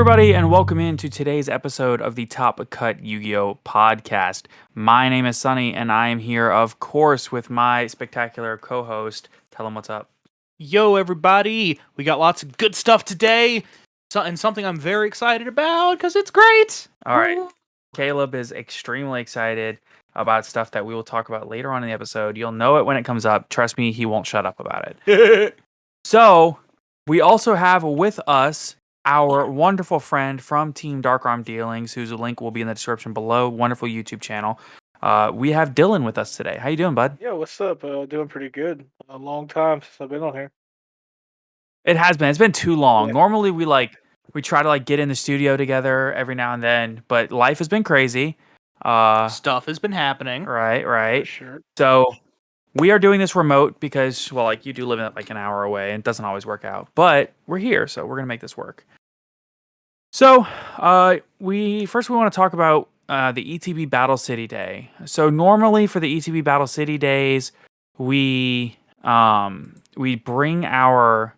everybody, and welcome into today's episode of the Top Cut Yu-Gi-Oh! Podcast. My name is Sunny, and I am here, of course, with my spectacular co-host. Tell him what's up. Yo, everybody! We got lots of good stuff today, and something I'm very excited about because it's great. All right, Caleb is extremely excited about stuff that we will talk about later on in the episode. You'll know it when it comes up. Trust me, he won't shut up about it. So, we also have with us our wonderful friend from Team Dark Arm Dealings, whose link will be in the description below. Wonderful YouTube channel. We have Dylan with us today. How you doing, bud? Yeah, what's up? Doing pretty good. A long time since I've been on here. It has been. It's been too long. Yeah. Normally, we try to get in the studio together every now and then, but life has been crazy. Stuff has been happening. Right. For sure. So we are doing this remote because, well, you do live an hour away, and it doesn't always work out. But we're here, so we're gonna make this work. So, we want to talk about the ETB Battle City Day. So normally for the ETB Battle City Days, we bring all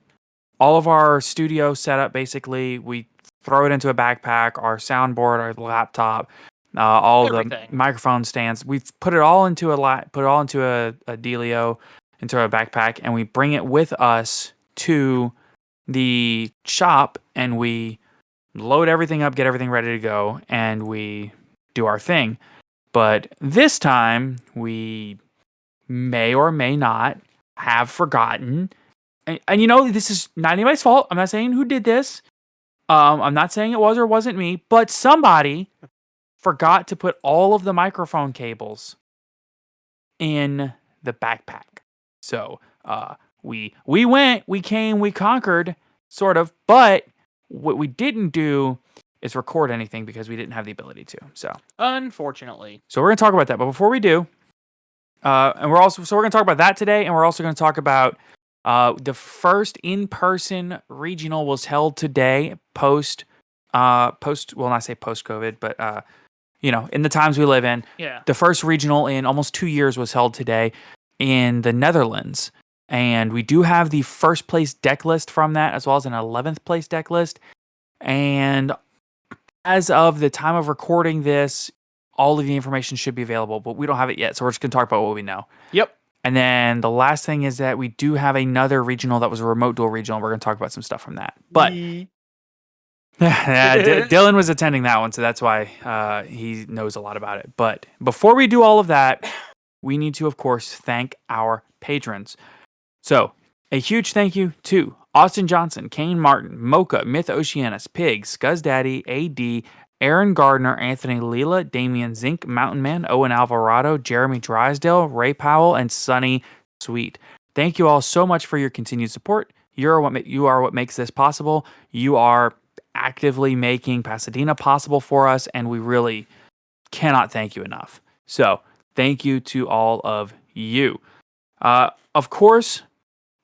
of our studio setup. Basically, we throw it into a backpack, our soundboard, our laptop, all Everything. the microphone stands. We put it all into a dealio, into a backpack, and we bring it with us to the shop, and we load everything up, get everything ready to go, and we do our thing. But this time, we may or may not have forgotten. And this is not anybody's fault. I'm not saying who did this. I'm not saying it was or wasn't me, but somebody forgot to put all of the microphone cables in the backpack. So we went, we came, we conquered, sort of, but what we didn't do is record anything because we didn't have the ability to. So unfortunately. So we're gonna talk about that. But before we do, we're gonna talk about that today, and we're also gonna talk about the first in-person regional was held today, well, not say post-COVID, but in the times we live in. Yeah. The first regional in almost 2 years was held today in the Netherlands. And we do have the first place deck list from that, as well as an 11th place deck list. And as of the time of recording this, all of the information should be available, but we don't have it yet. So we're just going to talk about what we know. Yep. And then the last thing is that we do have another regional that was a remote duel regional. We're going to talk about some stuff from that. But Dylan was attending that one, so that's why he knows a lot about it. But before we do all of that, we need to, of course, thank our patrons. So, a huge thank you to Austin Johnson, Kane Martin, Mocha, Myth Oceanus, Pig, Scuzz Daddy, AD, Aaron Gardner, Anthony Leela, Damian Zink, Mountain Man, Owen Alvarado, Jeremy Drysdale, Ray Powell, and Sunny Sweet. Thank you all so much for your continued support. You are what makes this possible. You are actively making Pasadena possible for us, and we really cannot thank you enough. So, thank you to all of you. Of course,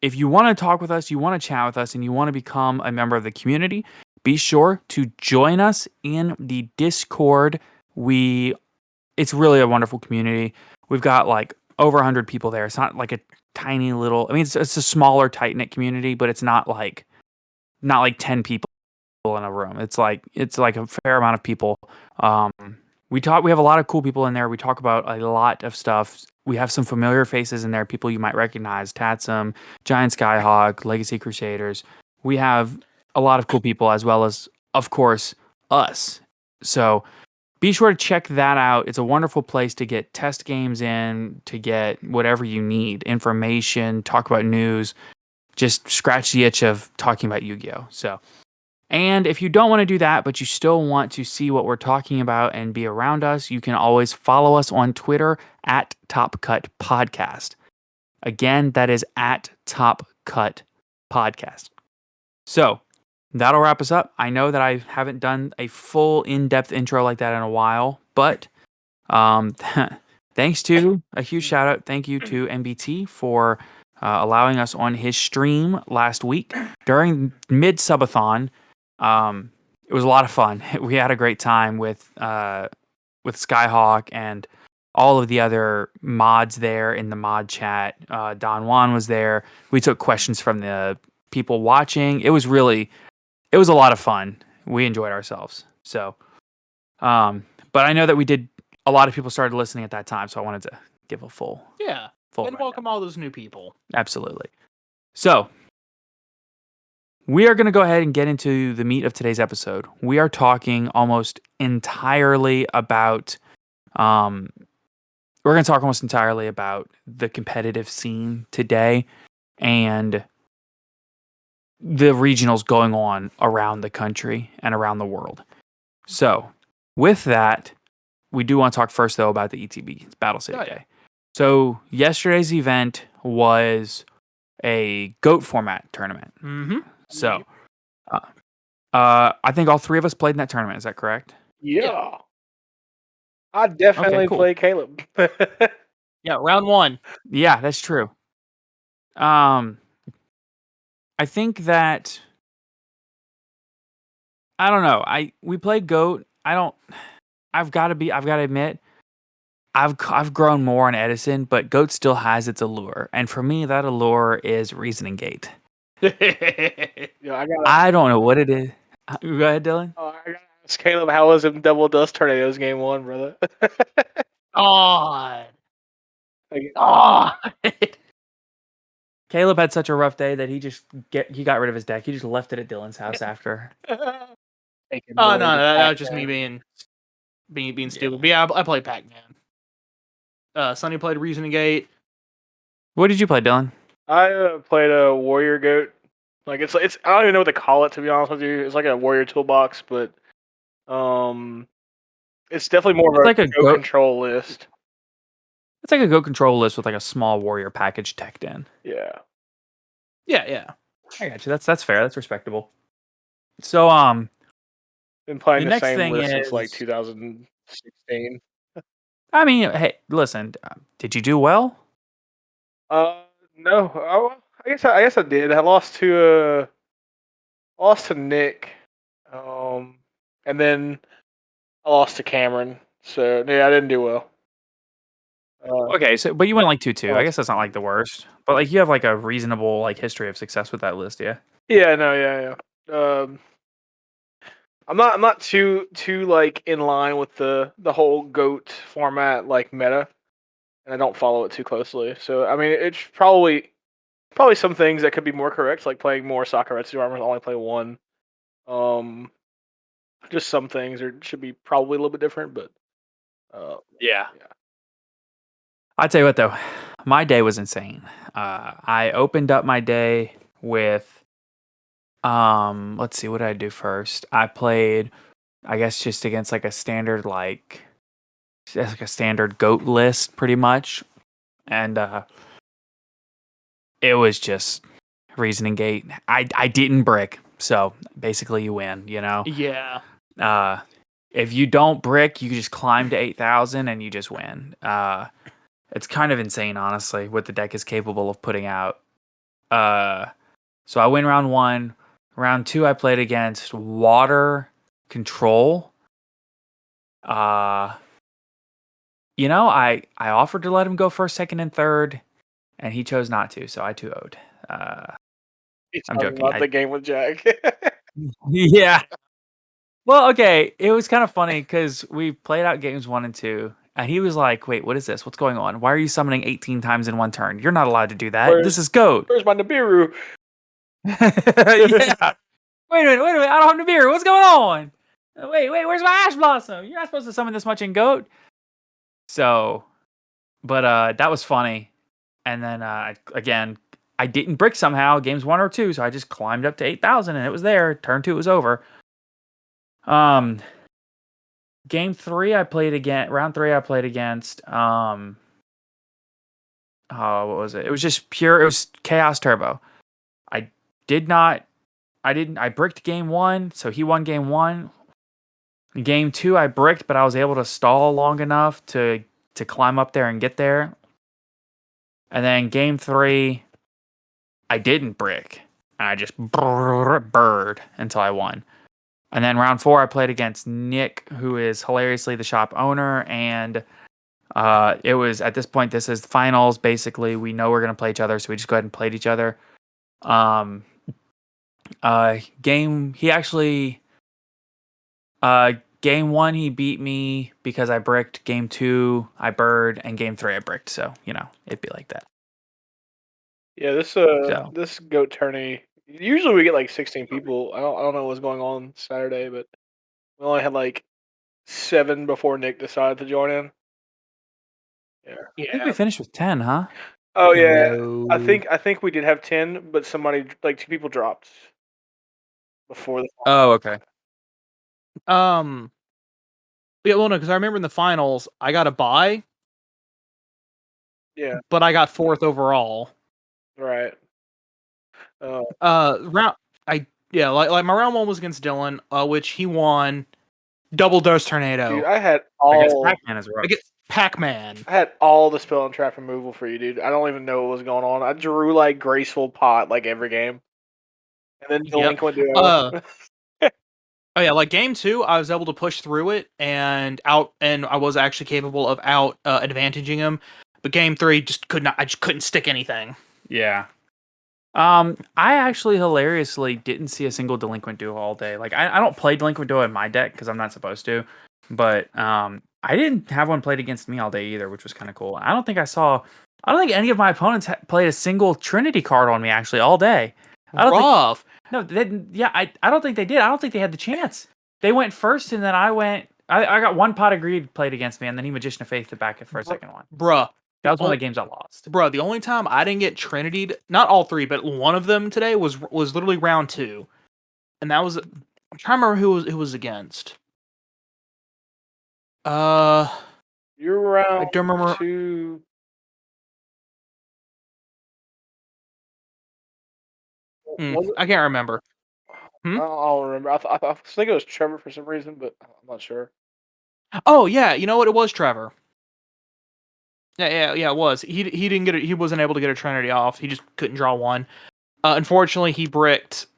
if you want to talk with us, you want to chat with us, and you want to become a member of the community, be sure to join us in the Discord. It's really a wonderful community. We've got over 100 people there. It's not like a tiny little, it's a smaller, tight-knit community, but it's not like 10 people in a room. It's like a fair amount of people. We have a lot of cool people in there. We talk about a lot of stuff. We have some familiar faces in there, people you might recognize: Tatsum, Giant Skyhawk, Legacy Crusaders. We have a lot of cool people, as well as, of course, us. So be sure to check that out. It's a wonderful place to get test games in, to get whatever you need, information, talk about news, just scratch the itch of talking about Yu-Gi-Oh! So, and if you don't want to do that, but you still want to see what we're talking about and be around us, you can always follow us on Twitter at Top Cut Podcast. Again, that is at Top Cut Podcast. So that'll wrap us up. I know that I haven't done a full in-depth intro like that in a while, but thanks to a huge shout out. Thank you to MBT for allowing us on his stream last week during mid-subathon. It was a lot of fun. We had a great time with Skyhawk and all of the other mods there in the mod chat. Don Juan was there. We took questions from the people watching. It was a lot of fun. we enjoyed ourselves. So, but I know that we did. A lot of people started listening at that time, so I wanted to give a full Yeah. And rundown. welcome all those new people. Absolutely. So, we are going to go ahead and get into the meat of today's episode. We are talking almost entirely about, we're going to talk almost entirely about the competitive scene today and the regionals going on around the country and around the world. So, with that, we do want to talk first, though, about the ETB Battle City Day. So, yesterday's event was a GOAT format tournament. Mm-hmm. So, I think all three of us played in that tournament. Is that correct? Yeah. I definitely cool. play Caleb. Yeah, round 1. Yeah, that's true. I think that I don't know. We played GOAT. I've got to admit, I've grown more on Edison, but GOAT still has its allure, and for me, that allure is Reasoning Gate. Yeah, I don't know what it is. Go ahead, Dylan. I gotta ask Caleb, how was him Double Dust Tornadoes game 1, brother? God. Like, God. Caleb had such a rough day that he got rid of his deck. He just left it at Dylan's house after. taking Oh, away no, the that was just me Pac-Man. being stupid. But yeah, I played Pac-Man. Sonny played Reasoning Gate. What did you play, Dylan? I played a Warrior Goat. Like it's I don't even know what to call it, to be honest with you. It's like a Warrior toolbox, but it's definitely more It's of like a a Goat goat. control list. It's like a GOAT control list with like a small warrior package teched in. Yeah. Yeah. I got you. That's fair. That's respectable. So Been playing the the next same thing list since like is, 2016. I mean, hey, listen, did you do well? No. I guess I did. I lost to Nick. And then I lost to Cameron. So yeah, I didn't do well. Okay, so but you went like 2-2. I I lost guess that's not like the worst, but like you have like a reasonable like history of success with that list, yeah. Yeah, no, yeah. I'm not too like in line with the whole goat format like meta, and I don't follow it too closely. So I mean, it's probably some things that could be more correct, like playing more Sakuretsu armors, only play one. Um, just some things should be probably a little bit different, but Yeah. yeah. I tell you what though, my day was insane. I opened up my day with let's see, what did I do first? I played, I guess, just against like a standard GOAT list pretty much. And it was just Reasoning Gate. I didn't brick, so basically you win, you know? Yeah. If you don't brick, you just climb to 8,000 and you just win. It's kind of insane, honestly, what the deck is capable of putting out. So I win round 1. Round 2, I played against Water Control. You know, I offered to let him go first, second, and third, and he chose not to, so I 2-0'd. He's I'm talking joking. about the game with Jack. Yeah. Well, okay. It was kind of funny because we played out games 1 and 2, and he was like, "Wait, what is this? What's going on? Why are you summoning 18 times in one turn? You're not allowed to do that. This is GOAT." Where's my Nibiru? Yeah. Wait a minute. I don't have Nibiru. What's going on? Wait. Where's my Ash Blossom? You're not supposed to summon this much in GOAT. So, but that was funny. And then again, I didn't brick somehow. Games 1 or 2, so I just climbed up to 8,000, and it was there. Turn 2 was over. Game 3, I played again. Round 3, I played against. Oh, what was it? It was just pure. It was Chaos Turbo. I did not. I didn't. I bricked game 1, so he won game 1. Game 2, I bricked, but I was able to stall long enough to climb up there and get there. And then game 3, I didn't brick. I just bird until I won. And then round 4, I played against Nick, who is hilariously the shop owner. And it was, at this point, this is the finals. Basically, we know we're going to play each other, so we just go ahead and played each other. He actually, Game 1 he beat me because I bricked. Game 2 I bird, and Game 3 I bricked. So it'd be like that. Yeah, this So this goat tourney. Usually we get like 16 people. I don't know what's going on Saturday, but we only had like 7 before Nick decided to join in. Yeah. I think we finished with 10, huh? Oh yeah. I No. think we did have 10, but somebody like 2 people dropped before the. Oh, okay. Yeah, well, no, because I remember in the finals, I got a bye, Yeah. but I got 4th overall. Right. Round, yeah, like my round 1 was against Dylan, which he won. Double dose tornado Dude, I had Against all Pac-Man as well. against Pac-Man. the spell and trap removal for you, dude. I don't even know what was going on. I drew like graceful pot like every game, and then Yep. delinquent duo. Oh yeah, like game 2, I was able to push through it and I was actually capable of out advantaging him. But game 3 just could not. I just couldn't stick anything. Yeah. I actually hilariously didn't see a single delinquent duo all day. Like I don't play delinquent duo in my deck because I'm not supposed to, but I didn't have one played against me all day either, which was kind of cool. I don't think any of my opponents played a single Trinity card on me actually all day. I don't think. Rough. No, they didn't. Yeah, I don't think they did. I don't think they had the chance. They went first, and then I went. I got one pot of greed played against me, and then he Magician of Faith back it for a second one. Bruh. That was one of the games I lost. Bruh, the only time I didn't get Trinity'd, not all 3, but one of them today was literally round 2. And that was, I'm trying to remember who was against. You're I around don't remember. 2. I can't remember. I don't remember. I think it was Trevor for some reason, but I'm not sure. Oh yeah, you know what? It was Trevor. Yeah, it was. He didn't get it. He wasn't able to get a Trinity off. He just couldn't draw one. Unfortunately, he bricked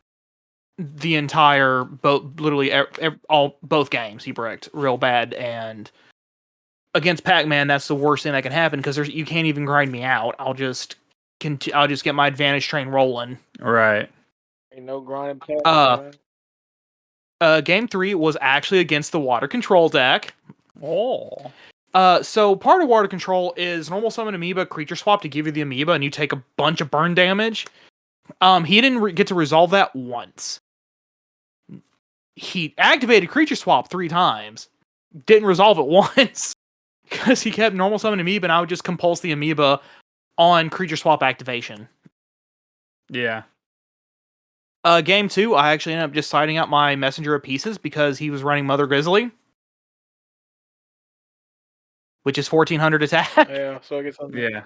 the entire literally both games. He bricked real bad, and against Pac-Man, that's the worst thing that can happen because you can't even grind me out. I'll just get my advantage train rolling. Right. Ain't no grinding past, man. Game 3 was actually against the water control deck. Oh. So part of water control is normal summon amoeba, creature swap to give you the amoeba, and you take a bunch of burn damage. He didn't get to resolve that once. He activated creature swap 3 times, didn't resolve it once because he kept normal summon amoeba, and I would just compulse the amoeba on creature swap activation. Yeah. Game 2, I actually ended up just siding out my Messenger of Pieces because he was running Mother Grizzly, which is 1400 attack. Yeah, so it gets on. Yeah.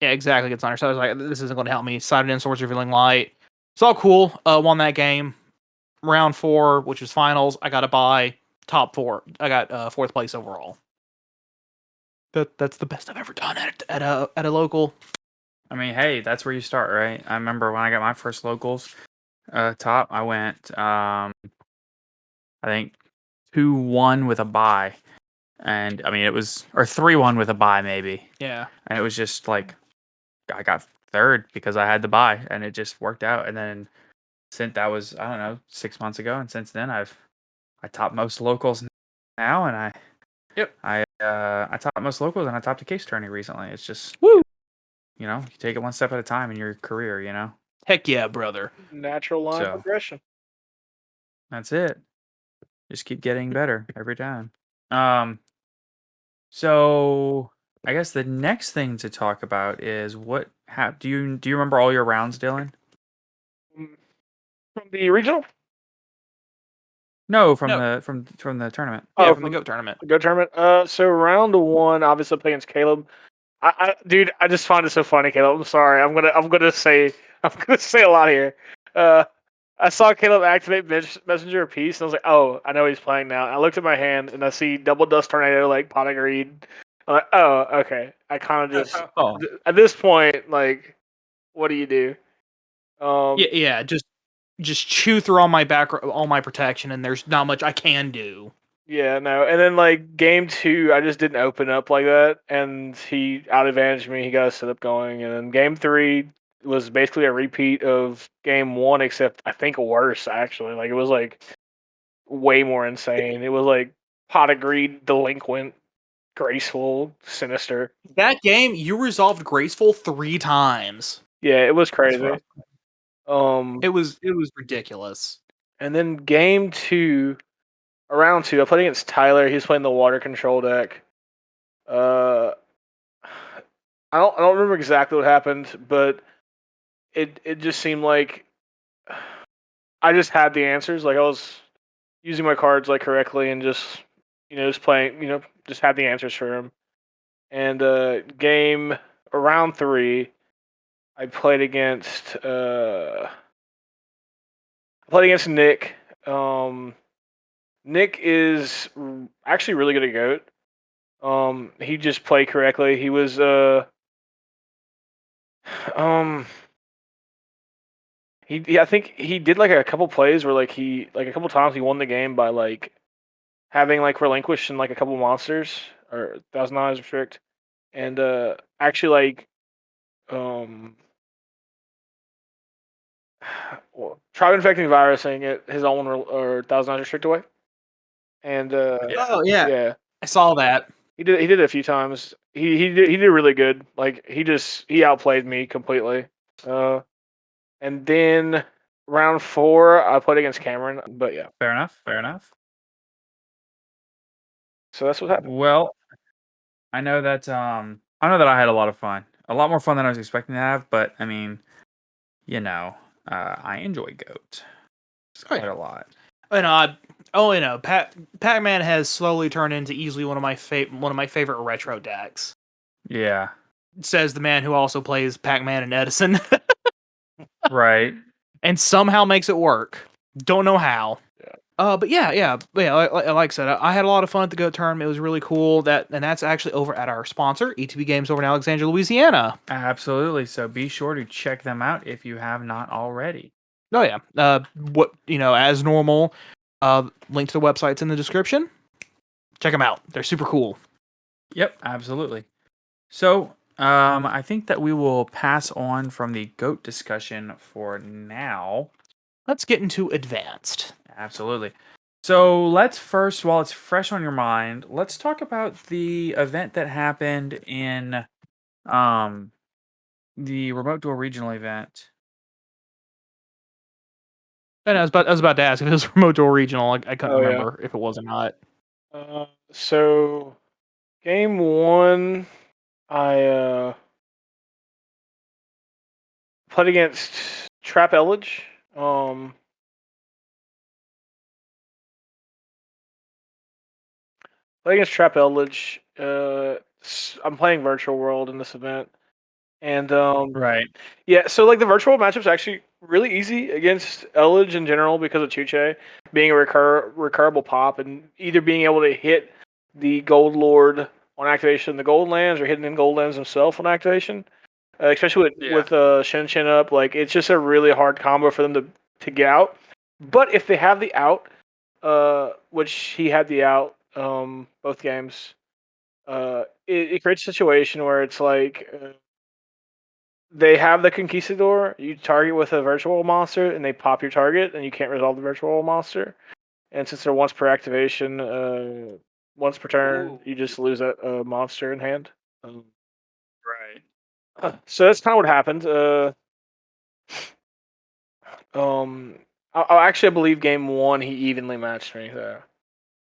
Yeah, exactly. It's on her. So I was like, this isn't going to help me. Sided in Swords Revealing Light. It's all cool. Won that game. Round 4, which was finals. I got a bye. Top 4. I got 4th place overall. That's the best I've ever done at a local. I mean, hey, that's where you start, right? I remember when I got my first locals top, I went I think 2-1 with a bye. And I mean it was 3-1 with a bye maybe. Yeah. And it was just like I got third because I had the bye and it just worked out. And then since that was, I don't know, 6 months ago, and since then I top most locals now, and I top most locals, and I topped a case tourney recently. It's just Woo! you take it one step at a time in your career, Heck yeah, brother. Natural line So progression. that's it. Just keep getting better every time. So I guess the next thing to talk about is do you remember all your rounds, Dylan? From the regional? No, from No. the tournament. Yeah, Oh, from the GO tournament. the Go tournament. So round 1, obviously up against Caleb. Dude, I just find it so funny, Caleb. I'm sorry. I'm gonna say a lot here. I saw Caleb activate Messenger of Peace, and I was like, oh, I know he's playing now. I looked at my hand, and I see Double Dust Tornado, like, Pot of Greed. I'm like, oh, okay. I kind of just, Oh. at this point, like, what do you do? Yeah, just chew through all my protection, and there's not much I can do. Yeah, no. And then, like, game 2, I just didn't open up like that, and he out-advantaged me. He got a setup going. And then game 3 was basically a repeat of game 1, except I think worse, actually. Like, it was like way more insane. It was like pot of greed, delinquent, graceful, sinister. That game, you resolved graceful 3 times. Yeah, it was That's rough. crazy. It was ridiculous. And then game 2, round 2, I played against Tyler. He was playing the water control deck. Uh, I don't remember exactly what happened, but it just seemed like I just had the answers. Like I was using my cards like correctly and just just playing. Just had the answers for him. And round 3, I played against Nick. Nick is actually really good at Goat. He just played correctly. He was um I think he did like a couple plays where like a couple times he won the game by like having like relinquished in like a couple monsters or $1,000 restrict, and actually like um well, tribe infecting virus saying it his own or $1,000 restrict away, and Yeah. Oh, yeah. yeah, I saw that. he did it a few times. He did really good. Like he outplayed me completely. Uh, and then round 4 I played against Cameron, but yeah, Fair enough. Fair enough. so that's what happened. Well, I know that I had a lot of fun. A lot more fun than I was expecting to have, but I mean, I enjoy Goat. It's Oh, quite yeah. a lot. Pac-Man has slowly turned into easily one of my favorite retro decks. Yeah. Says the man who also plays Pac-Man and Edison, Right. and somehow makes it work. Don't know how. Yeah. But yeah. Like I said, I had a lot of fun at the Goat tournament. It was really cool. That's actually over at our sponsor, ETB Games, over in Alexandria, Louisiana. Absolutely. So be sure to check them out if you have not already. Oh yeah. As normal, link to the website's in the description. Check them out. They're super cool. Yep, absolutely. So, I think that we will pass on from the GOAT discussion for now. Let's get into advanced. Absolutely. So, let's first, while it's fresh on your mind, let's talk about the event that happened in um, the Remote Duel Regional event. And I was about to ask if it was remote duel regional. I couldn't Oh, yeah. remember if it was or not. So game 1, I played against Trap Elledge. Played against Trap Elledge. I'm playing Virtual World in this event, and Right. yeah. So like the Virtual World matchup's actually really easy against Elledge in general because of Chuche being a recurable pop and either being able to hit the Gold Lord on activation in the Gold Lands or hitting in Gold Lands himself on activation. Especially with Shin Shin up, like it's just a really hard combo for them to get out. But if they have the out, which he had the out, both games, it creates a situation where it's like they have the Conquistador, you target with a virtual monster, and they pop your target, and you can't resolve the virtual monster. And since they're once per activation, once per turn, Ooh. you just lose that monster in hand. Right. So that's kind of what happened. I believe game 1 he evenly matched me there.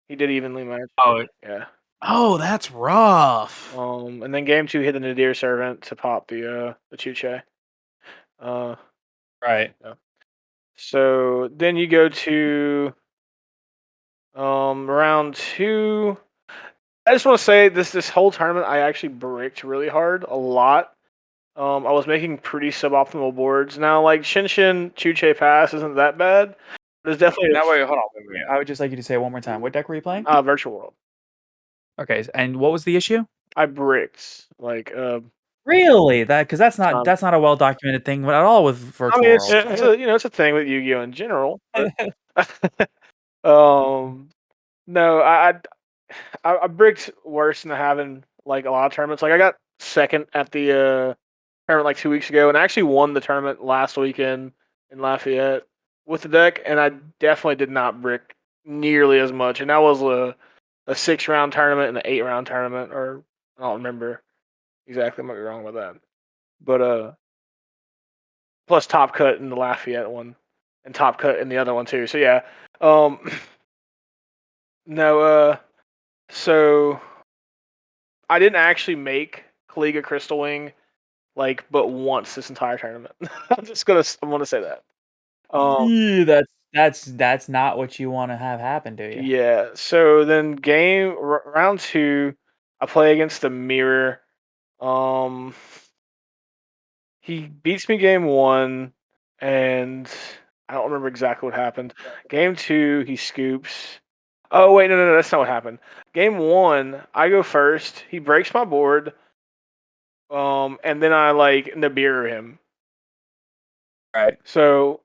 He did evenly match. Oh, Yeah. Oh, that's rough. And then game 2 hit the Nadir Servant to pop the Chuche. Uh, right. yeah. So then you go to round 2. I just want to say this whole tournament I actually bricked really hard, a lot. I was making pretty suboptimal boards. Now like Shin Shin Chuche Pass isn't that bad. There's definitely Now, wait, hold on. Wait. I would just like you to say it one more time. What deck were you playing? Virtual World. Okay, and what was the issue? I bricked like Really? Because um, that's not a well documented thing at all with I Virtual mean World. it's a it's a thing with Yu-Gi-Oh in general, but um no, I bricked worse than having like a lot of tournaments. Like I got second at the tournament like 2 weeks ago, and I actually won the tournament last weekend in Lafayette with the deck, and I definitely did not brick nearly as much, and that was a 6-round tournament and an 8-round tournament, or I don't remember exactly. I might be wrong with that, but plus Top Cut in the Lafayette one, and Top Cut in the other one too. So yeah, um, no, so I didn't actually make Kaliga Crystal Wing like but once this entire tournament. I'm gonna say that. Yeah, that's not what you want to have happen to you. Yeah. So then round two, I play against the Mirror. Um, he beats me game one, and I don't remember exactly what happened. Game two, he scoops. Oh wait, no, that's not what happened. Game one, I go first. He breaks my board. And then I like Nibiru him. Right. So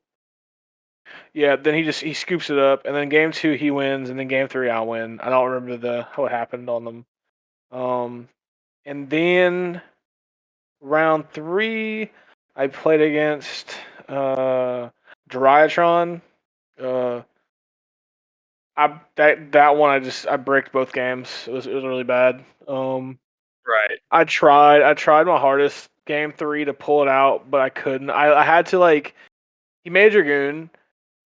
yeah, then he scoops it up, and then game two he wins, and then game three I win. I don't remember what happened on them. And then round three, I played against Dryatron. Uh, that one I bricked both games. It was really bad. Right. I tried my hardest game three to pull it out, but I couldn't. I had to like he made a Dragoon,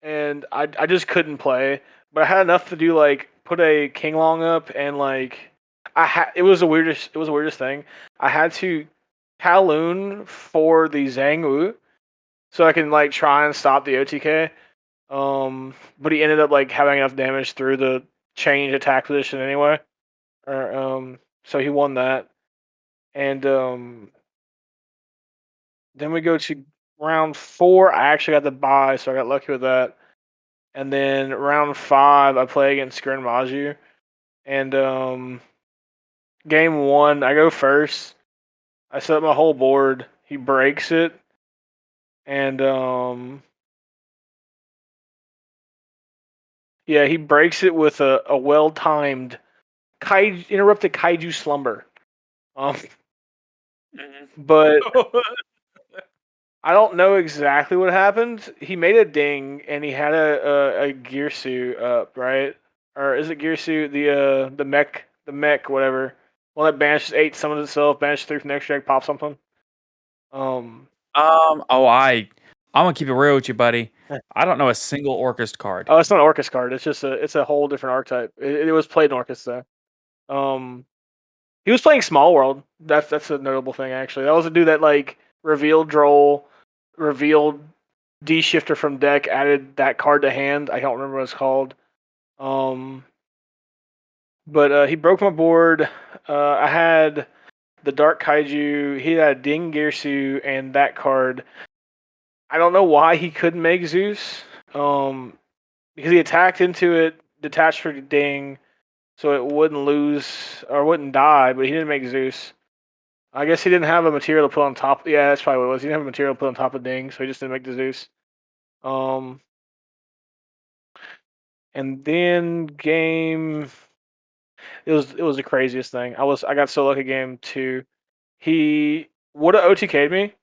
and I just couldn't play. But I had enough to do like put a King Long up, and like it was the weirdest thing. I had to Kowloon for the Zhang Wu so I can like try and stop the OTK. But he ended up like having enough damage through the change attack position anyway. So he won that, and then we go to round four. I actually got the bye, so I got lucky with that. And then round five, I play against Gren Maju. And game one, I go first. I set up my whole board. He breaks it. And yeah, he breaks it with a well timed interrupted kaiju slumber. Um, but I don't know exactly what happened. He made a ding and he had a gear suit up, right? Or is it gear suit? The mech, whatever. One that banishes 8, summons itself, banishes 3 from the extra deck, pop something. I'm gonna keep it real with you, buddy. I don't know a single Orcust card. Oh, it's not an Orcus card. It's a whole different archetype. It was played in Orcus though. He was playing Small World. That's a notable thing actually. That was a dude that like revealed Droll, revealed D shifter from deck, added that card to hand. I don't remember what it's called. Um, but he broke my board. I had the Dark Kaiju. He had Ding Girsu and that card. I don't know why he couldn't make Zeus. Because he attacked into it, detached for Ding, so it wouldn't lose or wouldn't die. But he didn't make Zeus. I guess he didn't have a material to put on top. Yeah, that's probably what it was. He didn't have a material to put on top of Ding, so he just didn't make the Zeus. Um, and then it was the craziest thing. I got so lucky game two. He would have OTK'd me,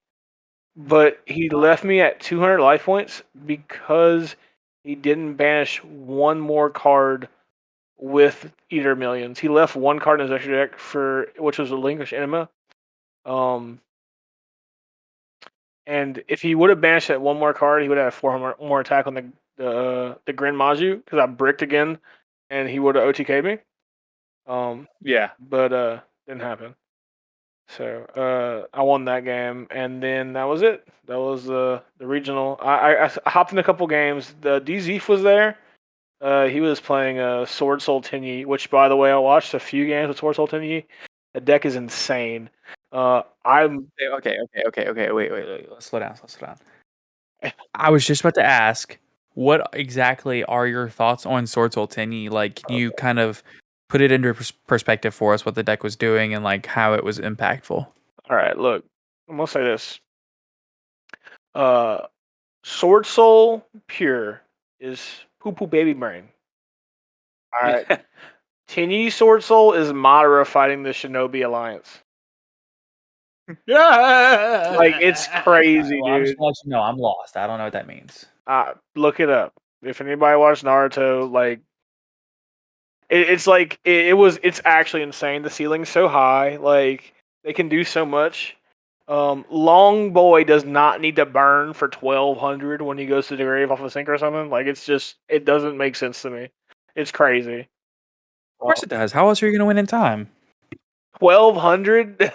but he left me at 200 life points because he didn't banish one more card with Eater Millions. He left one card in his extra deck for which was a Relinquish Enema. Um, and if he would have banished that one more card, he would have 400 more attack on the Gren Maju because I bricked again, and he would have OTK'd me. Yeah. But didn't happen. So I won that game, and then that was it. That was the regional. I hopped in a couple games. The DZF was there. He was playing Sword Soul Tinyi, which by the way I watched a few games with Sword Soul Tinyi. The deck is insane. I'm Okay. Wait. Let's slow down. I was just about to ask, what exactly are your thoughts on Sword Soul Tinny? Like, can you kind of put it into perspective for us what the deck was doing and like how it was impactful? all right. Look, I'm gonna say this. Uh, Sword Soul Pure is poo poo baby brain. All right. Tinyi Sword Soul is Madara fighting the Shinobi Alliance. Like it's crazy, Well, I'm just dude. gonna let you know I'm lost. I don't know what that means. Look it up. If anybody watched Naruto, like It's like it's actually insane. The ceiling's so high, like they can do so much. Long boy does not need to burn for 1200 when he goes to the grave off a sink or something. Like it doesn't make sense to me. It's crazy. Of course it does. How else are you going to win in time? 1200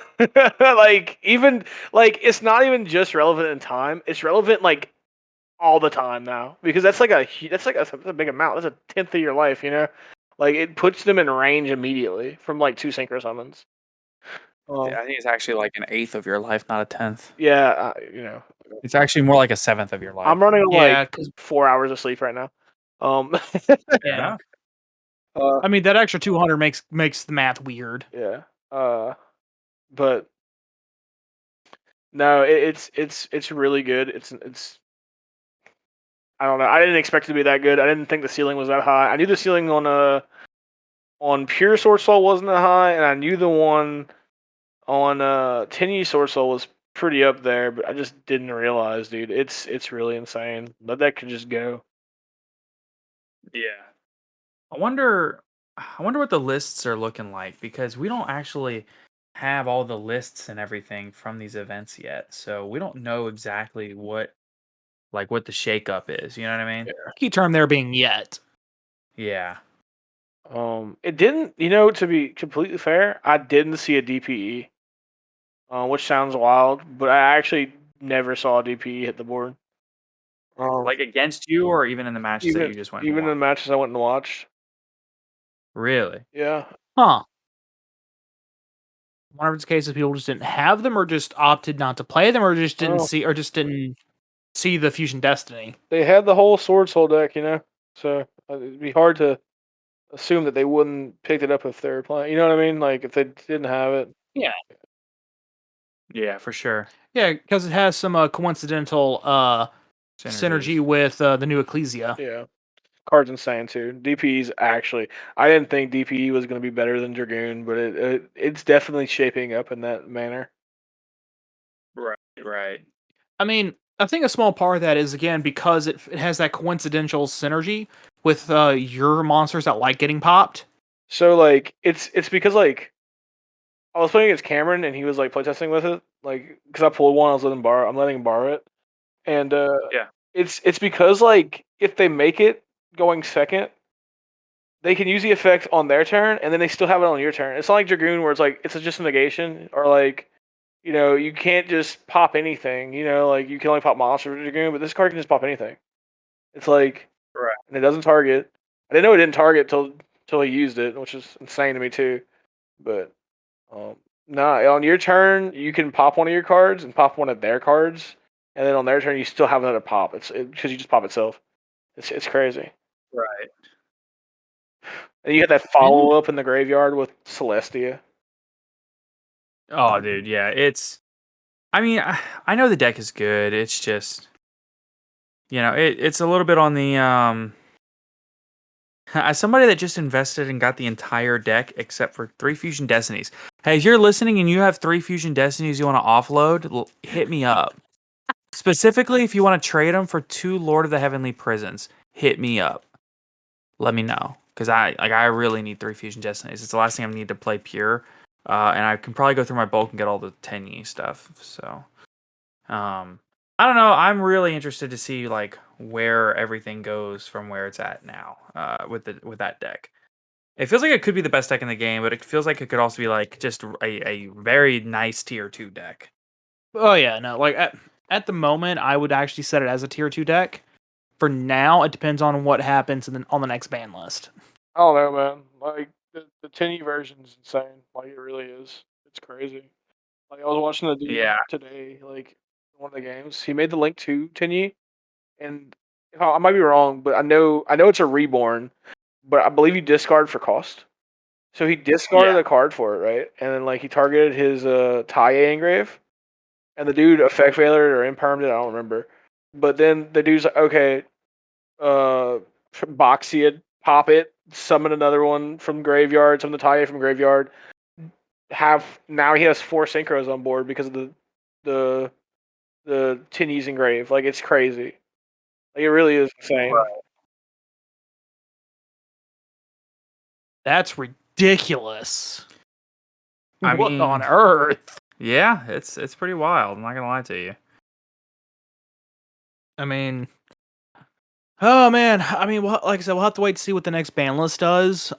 like even like it's not even just relevant in time, it's relevant like all the time now because that's a big amount. That's a tenth of your life, like it puts them in range immediately from like two synchro summons. Yeah, I think it's actually like an eighth of your life, not a tenth. Yeah, It's actually more like a seventh of your life. I'm running on Yeah, like 'cause 4 hours of sleep right now. yeah. uh, I mean, that extra 200 makes the math weird. yeah, but no, it's really good. It's I don't know. I didn't expect it to be that good. I didn't think the ceiling was that high. I knew the ceiling on pure Sword Soul wasn't that high, and I knew the one on 10U Sword Soul was pretty up there, but I just didn't realize, dude. It's really insane. Let that could just go. Yeah. I wonder what the lists are looking like because we don't actually have all the lists and everything from these events yet. So we don't know exactly what the shakeup is. You know what I mean? Key term there being yet. Yeah. It didn't, to be completely fair, I didn't see a DPE, which sounds wild, but I actually never saw a DPE hit the board. Like against you or even in the matches that Even you just went and even in the watched? matches I went and watched. Really? Yeah. Huh. I wonder if it's a case of people just didn't have them or just opted not to play them or just didn't Oh, see the Fusion Destiny. they had the whole Sword Soul deck, so it'd be hard to assume that they wouldn't picked it up if they were playing. You know what I mean? Like if they didn't have it. Yeah. Yeah, for sure. Yeah, because it has some coincidental synergy Synergies. with the new Ecclesia. Yeah. Card's insane too. DPE's actually, I didn't think DPE was going to be better than Dragoon, but it's definitely shaping up in that manner. Right, right. I mean, I think a small part of that is again because it has that coincidental synergy with your monsters that like getting popped. So like it's because like I was playing against Cameron and he was like playtesting with it, like because I pulled one, I'm letting him borrow it, and Yeah. it's because like if they make it going second, they can use the effect on their turn and then they still have it on your turn. It's not like Dragoon where it's like it's just a negation or like you can't just pop anything. Like you can only pop monster with Dragoon, but this card can just pop anything. It's like Right. and it doesn't target. I didn't know it didn't target till he used it, which is insane to me too. But no, on your turn you can pop one of your cards and pop one of their cards, and then on their turn you still have another pop. It's because you just pop itself. It's crazy. Right. And you get that follow up in the graveyard with Celestia. Oh, dude, yeah. I mean, I know the deck is good. It's just, it's a little bit on the as somebody that just invested and got the entire deck except for 3 Fusion Destinies. Hey, if you're listening and you have 3 Fusion Destinies you want to offload, hit me up. Specifically, if you want to trade them for 2 Lord of the Heavenly Prisons, hit me up. Let me know because I really need 3 Fusion Destinies. It's the last thing I need to play pure, and I can probably go through my bulk and get all the 10E stuff. So, I don't know. I'm really interested to see like where everything goes from where it's at now. With that deck, it feels like it could be the best deck in the game, but it feels like it could also be like just a very nice tier 2 deck. Oh yeah, no, like at the moment, I would actually set it as a tier 2 deck. For now, it depends on what happens on the next ban list. I don't know, man. Like the 10E version is insane. Like it really is. It's crazy. Like I was watching the dude Yeah. today, like one of the games. He made the link to 10E, and I might be wrong, but I know it's a reborn, but I believe you discard for cost. So he discarded Yeah. a card for it, right? And then like he targeted his Taie engrave, and the dude effect veilered or impermed it. I don't remember. But then the dude's like, okay, uh, box it, pop it, summon another one from graveyard, summon the Taie from graveyard. Now he has 4 synchros on board because of the the Tinny's engrave. Like it's crazy. Like it really is insane. That's ridiculous. I What on mean- earth? Yeah, it's pretty wild. I'm not gonna lie to you. I mean, oh man. I mean, like I said, we'll have to wait to see what the next ban list does.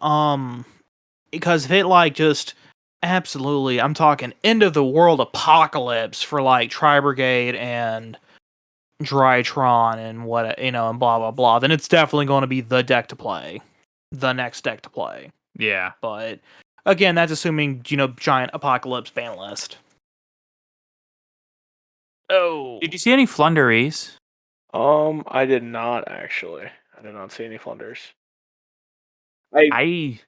Because if it like just absolutely, I'm talking end of the world apocalypse for like Tri Brigade and Drytron and what and blah blah blah, then it's definitely going to be the deck to play, the next deck to play. Yeah. But again, that's assuming giant apocalypse ban list. Oh, Did you see any Flunderies? I did not actually. I did not see any Flunders. I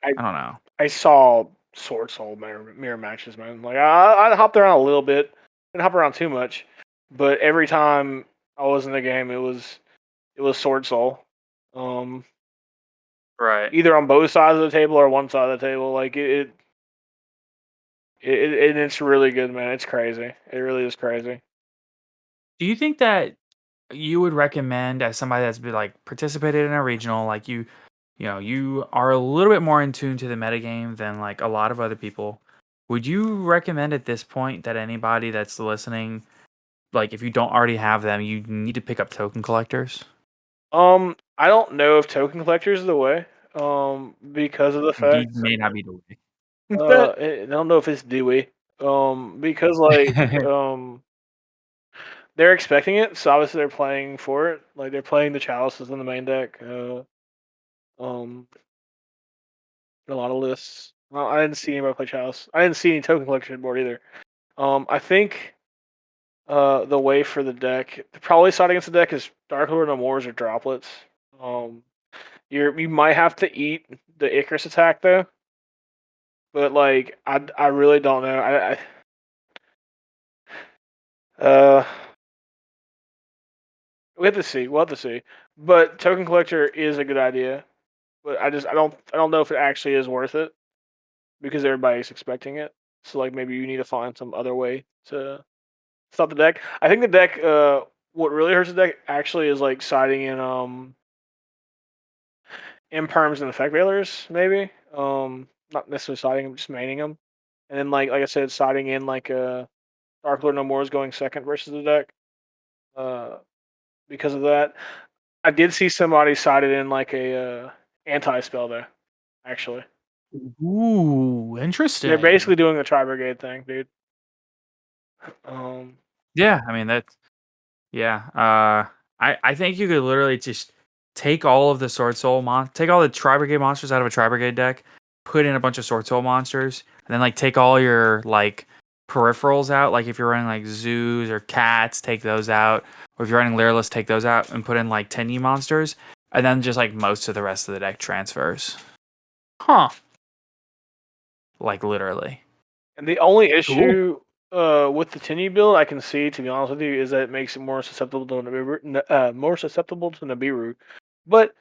don't know. I saw Sword Soul mirror matches, man. Like I hopped around a little bit, didn't hop around too much, but every time I was in the game, it was Sword Soul. Right. Either on both sides of the table or one side of the table. Like it's really good, man. It's crazy. It really is crazy. Do you think that you would recommend, as somebody that's been like participated in a regional, like you are a little bit more in tune to the metagame than like a lot of other people? Would you recommend at this point that anybody that's listening, like if you don't already have them, you need to pick up token collectors? I don't know if token collectors is the way. Because of the Indeed, fact, may not be the way. I don't know if it's Dewey. Because like, they're expecting it, so obviously they're playing for it. Like they're playing the chalices in the main deck. Um, a lot of lists. Well, I didn't see anybody play chalice. I didn't see any token collection board either. I think the way for the deck, probably side against the deck is Dark Lord No Mores or Droplets. Um, you might have to eat the Icarus attack though, but like I really don't know. Uh, we have to see. We'll have to see. But token collector is a good idea, but I don't know if it actually is worth it because everybody's expecting it. So like maybe you need to find some other way to stop the deck. I think the deck. What really hurts the deck actually is like siding in imperms and effect veilers, maybe. Not necessarily siding them, just maining them. And then like I said, siding in like Dark Lord No More is going second versus the deck. Because of that. I did see somebody sided in like a anti spell though, actually. Ooh, interesting. They're basically doing the Tri Brigade thing, dude. Yeah, I mean that's yeah. I think you could literally just take all of the Sword Soul take all the Tri Brigade monsters out of a Tri Brigade deck, put in a bunch of Sword Soul monsters, and then like take all your like peripherals out. Like if you're running like zoos or cats, take those out. Or if you're running Lyreless, take those out and put in like 10 E monsters, and then just like most of the rest of the deck transfers. Huh. Like literally. And the only Cool. issue with the Tinu build I can see, to be honest with you, is that it makes it more susceptible to Nibiru. But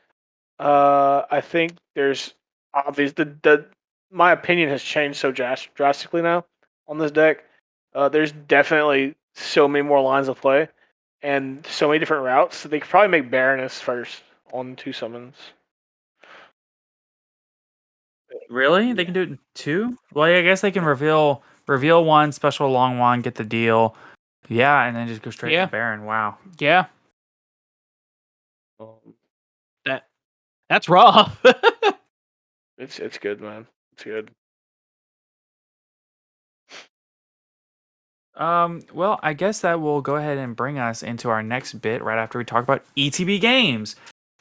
I think there's obvious the my opinion has changed so drastically now on this deck. There's definitely so many more lines of play and so many different routes. So they could probably make Baroness first on 2 summons. Really? They can do it in 2? Well, yeah, I guess they can reveal one special long one, get the deal. Yeah, and then just go straight Yeah. to Baron. Wow. Yeah, Um, that's rough. it's good, man. It's good. Well, I guess that will go ahead and bring us into our next bit right after we talk about ETB Games.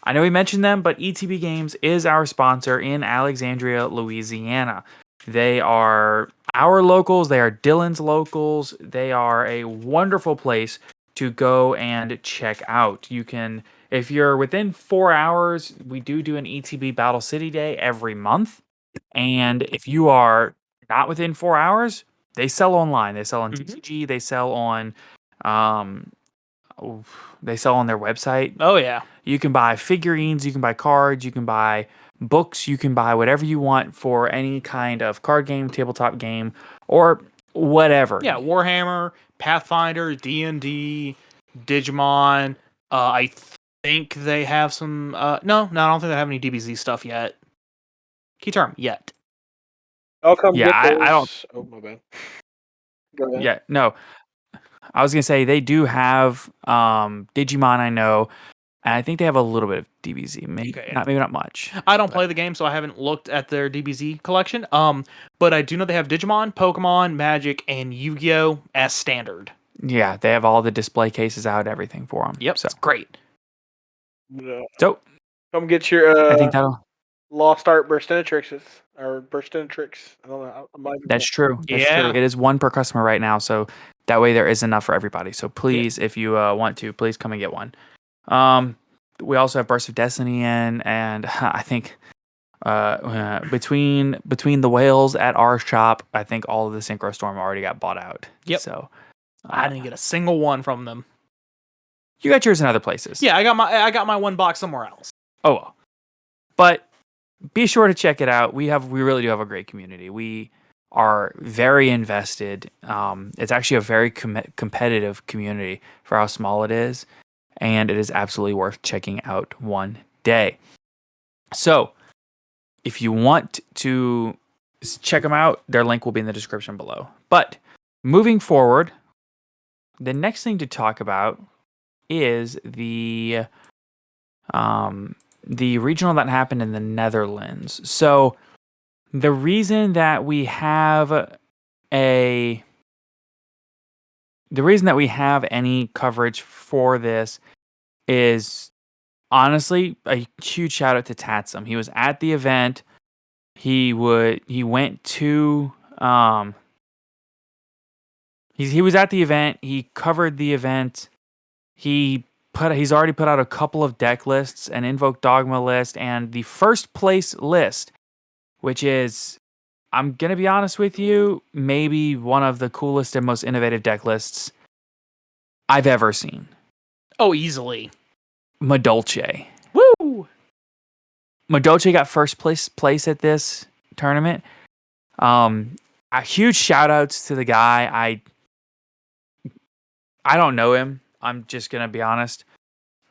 I know we mentioned them, but ETB Games is our sponsor in Alexandria, Louisiana. They are our locals, they are Dylan's locals. They are a wonderful place to go and check out. You can, if you're within 4 hours, we do an ETB Battle City Day every month. And if you are not within 4 hours, they sell online. They sell on Mhm. TCG. Um, they sell on their website. Oh yeah. You can buy figurines, you can buy cards, you can buy books, you can buy whatever you want for any kind of card game, tabletop game, or whatever. Yeah, Warhammer, Pathfinder, D&D, Digimon. I think they have some. No, I don't think they have any DBZ stuff yet. Key term, yet. I'll come Yeah, get those. I don't. Oh, my bad. Go ahead. Yeah, no. I was gonna say they do have Digimon. I know, and I think they have a little bit of DBZ. Maybe Okay. maybe not much. I don't play the game, so I haven't looked at their DBZ collection. But I do know they have Digimon, Pokemon, Magic, and Yu-Gi-Oh! As standard. Yeah, they have all the display cases out, everything for them. Yep, So, it's great. so Come get your I think that'll. Lost Art Burstinatrixes or Burstinatrix. I don't know. That's true. That's Yeah. true. It is one per customer right now, so that way there is enough for everybody. So please, if you want to, please come and get one. We also have Burst of Destiny in, and I think between the whales at our shop, I think all of the Synchro Storm already got bought out. Yep. So I didn't get a single one from them. you got yours in other places. Yeah, I got my one box somewhere else. Oh well. But be sure to check it out. We really do have a great community. We are very invested. It's actually a very competitive community for how small it is, and it is absolutely worth checking out one day. So, if you want to check them out, their link will be in the description below. But moving forward, the next thing to talk about is the regional that happened in the Netherlands. So the reason that we have any coverage for this is honestly a huge shout out to Tatsum. He was at the event. He went to he was at the event. He covered the event. He's already put out a couple of deck lists, an Invoke Dogma list, and the first place list, which is, I'm going to be honest with you, maybe one of the coolest and most innovative deck lists I've ever seen. Oh, easily. Madolche. Woo! Madolche got first place at this tournament. A huge shout outs to the guy. I don't know him. I'm just going to be honest.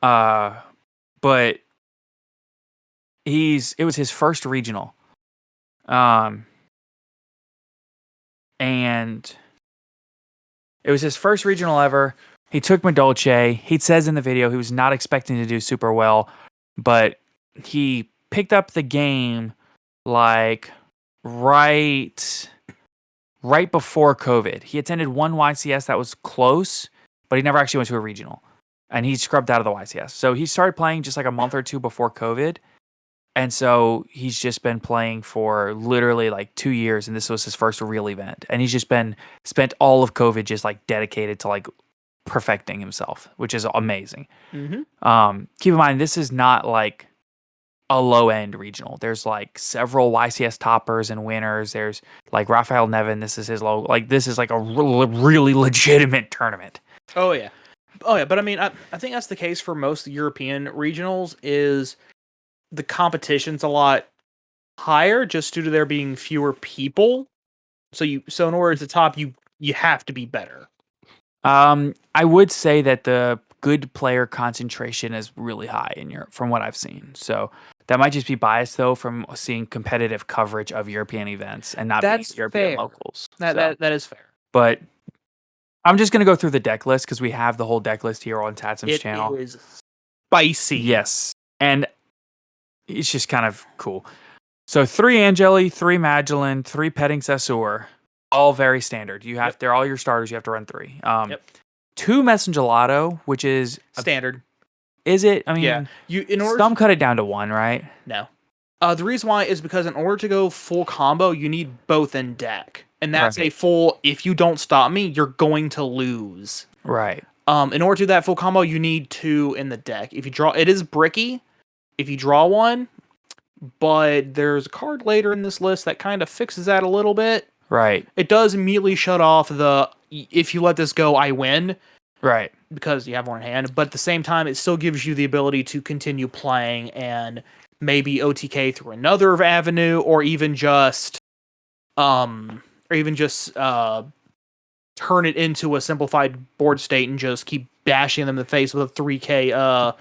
But it was his first regional. And it was his first regional ever. He took Madolche. He says in the video he was not expecting to do super well, but he picked up the game like right before COVID. He attended one YCS that was close, but he never actually went to a regional. And he scrubbed out of the YCS. So he started playing just like a month or two before COVID. And so he's just been playing for literally like 2 years, and this was his first real event. And he's just spent all of COVID just like dedicated to like perfecting himself, which is amazing. Mm-hmm. Keep in mind, this is not like a low end regional. There's like several YCS toppers and winners. There's like Raphael Nevin. This is his low. Like this is like a really legitimate tournament. Oh yeah. But I mean, I think that's the case for most European regionals. Is the competition's a lot higher just due to there being fewer people. So in order to top, you have to be better. I would say that the good player concentration is really high in Europe from what I've seen. So that might just be biased though from seeing competitive coverage of European events and not That's being European fair. locals. That is fair. But I'm just going to go through the deck list because we have the whole deck list here on Tatsum's channel. It is spicy. Yes. And it's just kind of cool. So 3 Angeli, 3 Magdalene, 3 Petting Sessur, all very standard. They're all your starters. You have to run 3. 2 Messengelato, which is standard. Is it? I mean, yeah. Some cut it down to 1, right? No. The reason why is because in order to go full combo, you need both in deck. And that's a full, if you don't stop me, you're going to lose. Right. In order to do that full combo, you need 2 in the deck. If you draw, it is bricky if you draw 1, but there's a card later in this list that kind of fixes that a little bit. Right. It does immediately shut off the, if you let this go, I win. Right. Because you have 1 in hand. But at the same time, it still gives you the ability to continue playing and maybe OTK through another avenue, or even just turn it into a simplified board state and just keep bashing them in the face with a 3K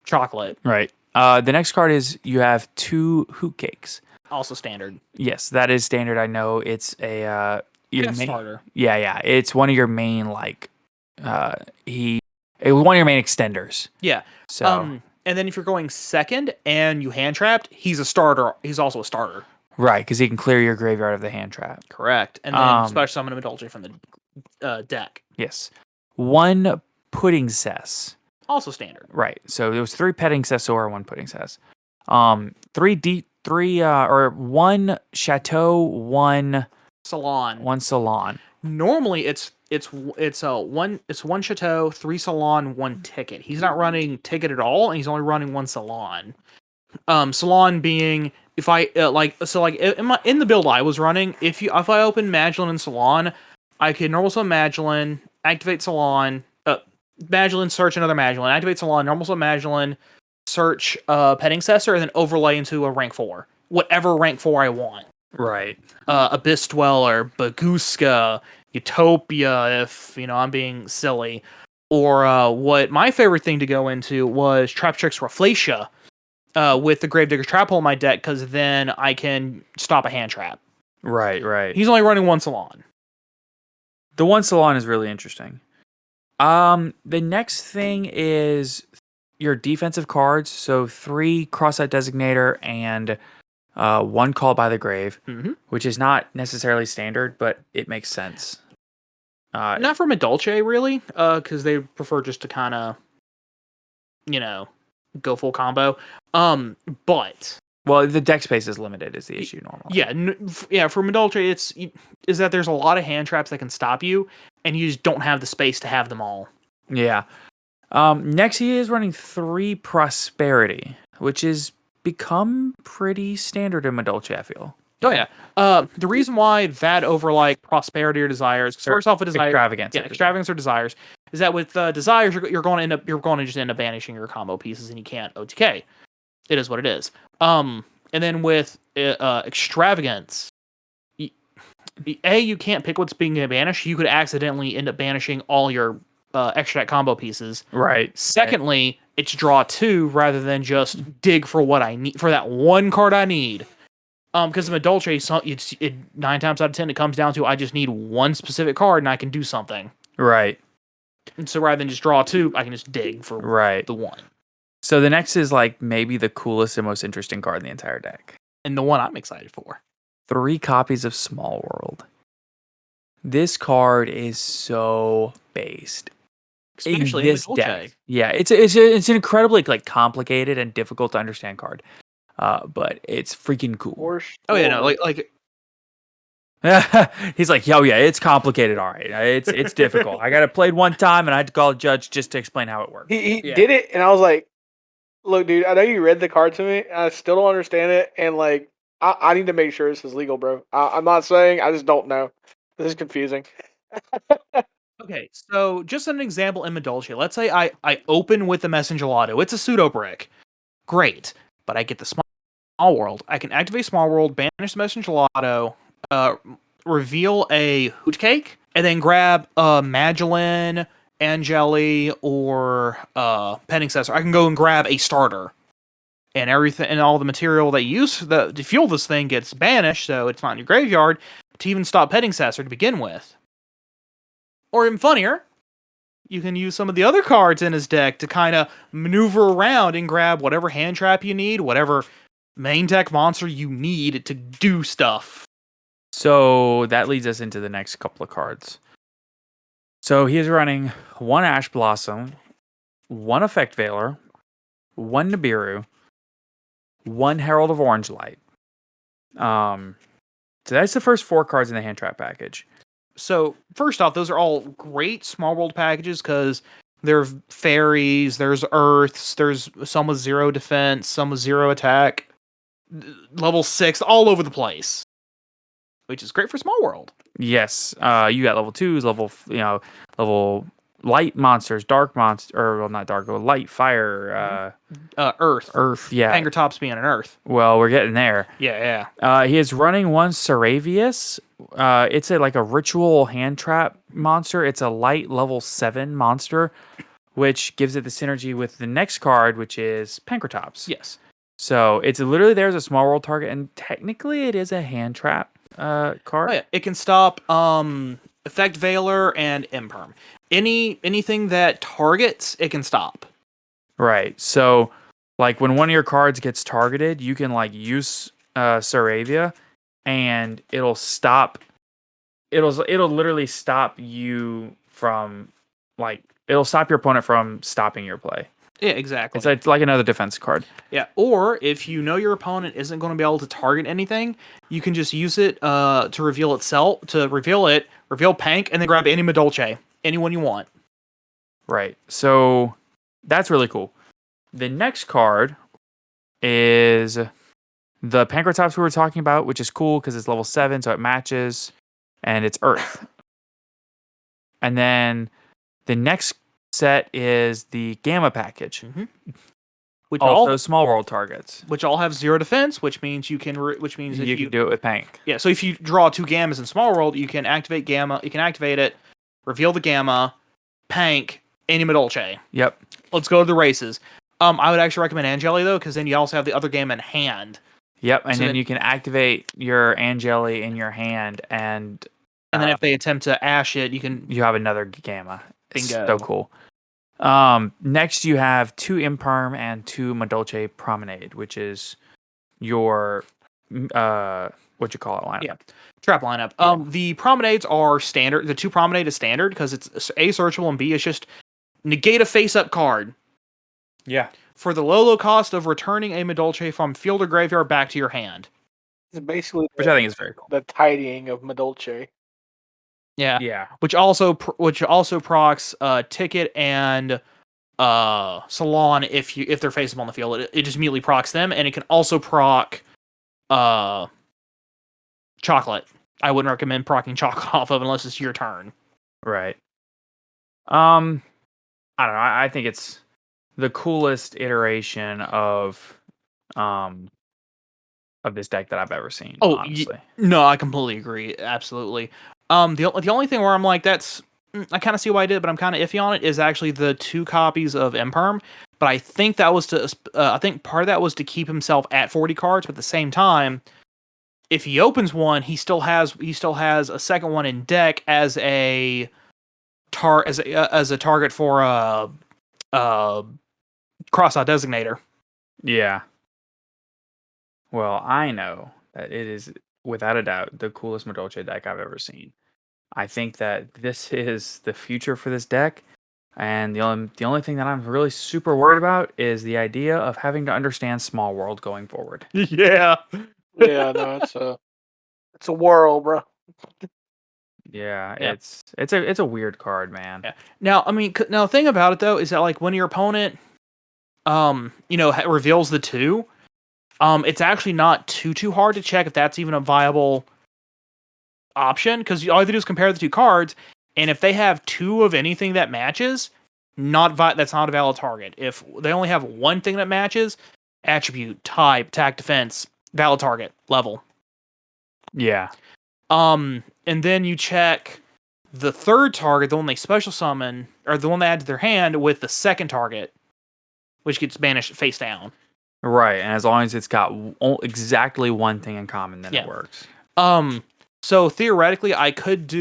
chocolate. Right. The next card is you have 2 hoot cakes. Also standard. Yes, that is standard. I know it's a your Starter. Yeah. It's one of your main like it was one of your main extenders. Yeah. So And then if you're going second and you hand trapped, he's a starter. He's also a starter. right, because he can clear your graveyard of the hand trap. Correct. And then special summon a Medulce from the deck. Yes. 1 pudding cess. Also standard. Right. So there was 3 petting cessor, 1 pudding cess. 1 chateau, 1 Salon. 1 salon. Normally it's one chateau, 3 salon, 1 ticket. He's not running ticket at all, and he's only running 1 salon. Salon being if I in the build I was running, if I open Magdalene and Salon, I could normal summon Magdalene, activate Salon, Magdalene, search another Magdalene, activate Salon, normal summon Magdalene, search Petting Cessor, and then overlay into a rank 4. Whatever rank 4 I want. Right. Abyss Dweller, Baguska, Utopia, if I'm being silly. Or what my favorite thing to go into was Traptrix Rafflesia with the Gravedigger's Trap Hole in my deck, because then I can stop a hand trap. Right. He's only running 1 Salon. The 1 salon is really interesting. The next thing is your defensive cards. So 3 Cross-Eyed Designator and 1 Call by the Grave, which is not necessarily standard, but it makes sense. Not for Medulce, really, because they prefer just to kind of, go full combo. But well, the deck space is limited is the issue normally. Yeah, for Medulce, is that there's a lot of hand traps that can stop you, and you just don't have the space to have them all. Yeah. Next, he is running 3 Prosperity, which is become pretty standard in Medulce, I feel. Oh yeah. The reason why that over like Prosperity or Desires, because first off, with Desires, Extravagance or Desires, is that with Desires you're going to just end up banishing your combo pieces, and you can't OTK. It is what it is. And then with Extravagance, you can't pick what's being banished. You could accidentally end up banishing all your extra deck combo pieces. Right. Secondly, it's draw 2 rather than just dig for what I need for that 1 card I need. Because in Medulce, 9 times out of 10 it comes down to I just need 1 specific card and I can do something. Right. And so rather than just draw 2, I can just dig for the 1. So the next is like maybe the coolest and most interesting card in the entire deck. And the one I'm excited for. 3 copies of Small World. This card is so based. Especially in this deck. Yeah, it's an incredibly like complicated and difficult to understand card. But it's freaking cool. Oh yeah, no, like he's like, yo, yeah, it's complicated. All right, it's difficult. I got it played 1 time, and I had to call a judge just to explain how it works. He did it, and I was like, look, dude, I know you read the card to me, and I still don't understand it, and like, I need to make sure this is legal, bro. I'm not saying, I just don't know. This is confusing. Okay, so just an example in Medulce. Let's say I open with the Messenger Lotto. It's a pseudo brick. Great, but I get the Small World. I can activate Small World, banish the Messenger Lotto, reveal a Hoot Cake, and then grab Magdalene, Angeli, or Petting Cessor. I can go and grab a starter. And everything, and all the material they use to fuel this thing gets banished, so it's not in your graveyard, to even stop Petting Cessor to begin with. Or even funnier, you can use some of the other cards in his deck to kind of maneuver around and grab whatever hand trap you need, whatever main deck monster you need to do stuff. So that leads us into the next couple of cards. So he is running 1 Ash Blossom, 1 Effect Veiler, 1 Nibiru, 1 Herald of Orange Light. So that's the first 4 cards in the hand trap package. So first off, those are all great Small World packages because there are fairies, there's earths, there's some with 0 defense, some with 0 attack, level 6, all over the place, which is great for Small World. Yes, you got level 2s, level light monsters, dark monster, or well, not dark, but light, fire, earth, yeah. Pangertops being an earth. Well, we're getting there. Yeah. He is running 1 Saravius. It's a ritual hand trap monster. It's a light level 7 monster which gives it the synergy with the next card, which is Pankratops. Yes. So it's literally there as a small world target, and technically it is a hand trap card. Oh yeah, it can stop Effect Veiler and Imperm. Anything that targets, it can stop. Right. So, like when one of your cards gets targeted, you can like use Saravia, and it'll stop. It'll literally stop you from like it'll stop your opponent from stopping your play. Yeah, exactly. It's like another defense card. Yeah, or if you know your opponent isn't going to be able to target anything, you can just use it to reveal itself, reveal Pank, and then grab any Madolche, anyone you want. Right. So that's really cool. The next card is the Pankratops we were talking about, which is cool because it's level 7, so it matches, and it's Earth. And then the next set is the Gamma package. Which Also all small world targets. which all have 0 defense, which means you can which means if You can do it with Pank. yeah. So if you draw 2 Gammas in Small World, you can activate Gamma. You can activate it, reveal the Gamma, Pank, any Madolche. Yep. Let's go to the races. I would actually recommend Angeli though, because then you also have the other Gamma in hand. Yep. And So then then- you can activate your Angeli in your hand, and And then if they attempt to ash it, you can you have another Gamma. It's Bingo. so cool. Next you have 2 Imperm and 2 Madolche Promenade, which is your what you call it lineup. Yeah. trap lineup. The promenades are standard. The 2 promenade is standard because it's A, searchable, and B, it's just negate a face-up card. Yeah. For the low cost of returning a Madolche from field or graveyard back to your hand. It's basically Which I think is very cool. the tidying of Madolche. Yeah. Yeah. Which also procs Ticket and Salon if they're faceable on the field. It just immediately procs them, and it can also proc Chocolate. I wouldn't recommend procking Chocolate off of unless it's your turn. Right. I don't know. I think it's the coolest iteration of this deck that I've ever seen. Oh, honestly. No, I completely agree. Absolutely. The only thing where I'm like, I kind of see why I did, but I'm kind of iffy on it is actually the 2 copies of Imperm. But I think that was I think part of that was to keep himself at 40 cards. But at the same time, if he opens one, he still has a second one in deck as a target for a cross-out designator. Yeah. Well, I know that it is without a doubt the coolest Madolche deck I've ever seen. I think that this is the future for this deck, and the only thing that I'm really super worried about is the idea of having to understand Small World going forward. Yeah. Yeah, no, it's a world, bro. Yeah, Yeah. it's a weird card, man. Yeah. Now, I mean, now the thing about it though is that like when your opponent, reveals the 2, it's actually not too hard to check if that's even a viable option because all you have to do is compare the 2 cards, and if they have 2 of anything that matches, that's not a valid target. If they only have 1 thing that matches, attribute, type, attack, defense, valid target, level. Yeah. And then you check the 3rd target, the one they special summon, or the one they add to their hand, with the 2nd target, which gets banished face down. Right, and as long as it's got exactly 1 thing in common, then it works. So theoretically, I could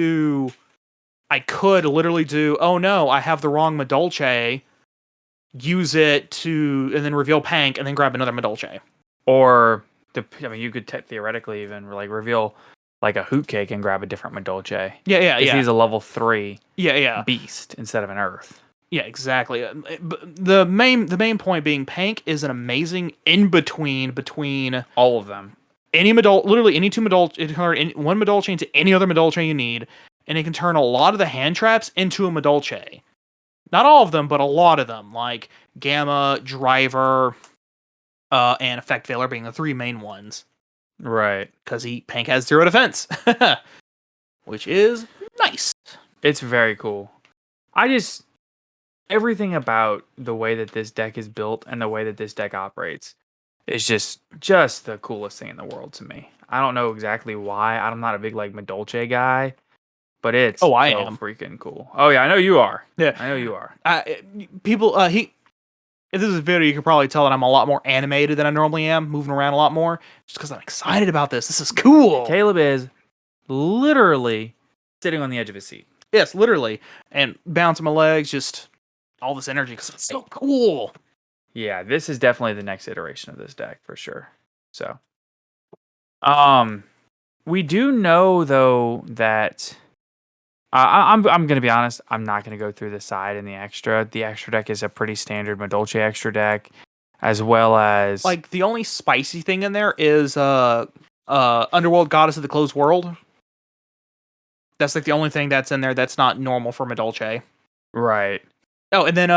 literally do, oh no, I have the wrong Madolche, use it to, and then reveal Pank, and then grab another Madolche. Or, you could theoretically even like reveal like a Hoot Cake and grab a different Madolche. Yeah. Because he's a level 3 Yeah. beast instead of an Earth. Yeah, exactly. The main point being Pank is an amazing in-between between all of them. Literally any 2 Madolche, one Madolche into any other Madolche you need, and it can turn a lot of the hand traps into a Madolche. Not all of them, but a lot of them, like Gamma, Driver, and Effect Veiler being the 3 main ones. Right. Because Pank has 0 defense. Which is nice. It's very cool. Everything about the way that this deck is built and the way that this deck operates is just the coolest thing in the world to me. I don't know exactly why. I'm not a big like Madolche guy, but it's Oh, I so am. freaking cool. Oh yeah, I know you are. Yeah. I know you are. People, if this is a video, you can probably tell that I'm a lot more animated than I normally am, moving around a lot more, just because I'm excited about this. This is cool. Caleb is literally sitting on the edge of his seat. Yes, literally. And bouncing my legs, just all this energy, because it's so cool. Yeah, this is definitely the next iteration of this deck for sure. So, we do know though that I'm gonna be honest. I'm not gonna go through the side and the extra. The extra deck is a pretty standard Madolche extra deck, as well as Like, the only spicy thing in there is Underworld Goddess of the Closed World. That's like the only thing that's in there that's not normal for Madolche. right. Oh, and then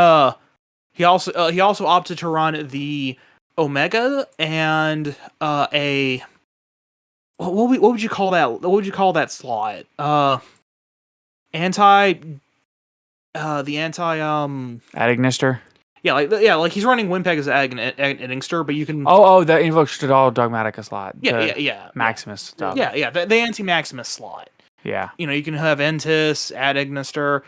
he also opted to run the Omega and a what would you call that? What would you call that slot? Anti the anti Adagnister. like he's running Wimpeg as Edingster, but you can Oh, the Invoke Stradal Dogmatica slot. yeah Maximus stuff. the anti Maximus slot. Yeah. You know, you can have Entis, Adagnister,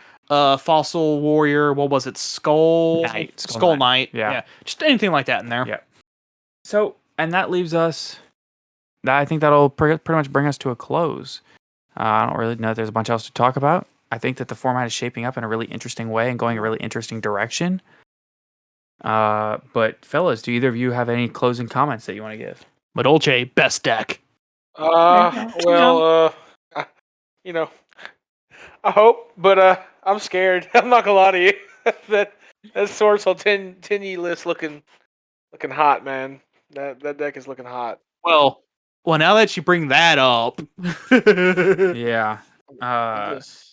Fossil Warrior. What was it? Skull Knight. Yeah. Just anything like that in there. Yeah. So, and that leaves us. I think that'll pretty much bring us to a close. I don't really know if there's a bunch else to talk about. I think that the format is shaping up in a really interesting way and going a really interesting direction. But fellas, do either of you have any closing comments that you want to give? Madolche, best deck. Well, you know, I hope, but I'm scared. I'm not gonna lie to you. that Source on 10E list looking hot, man. That deck is looking hot. Well, now that you bring that up, Yeah. Just-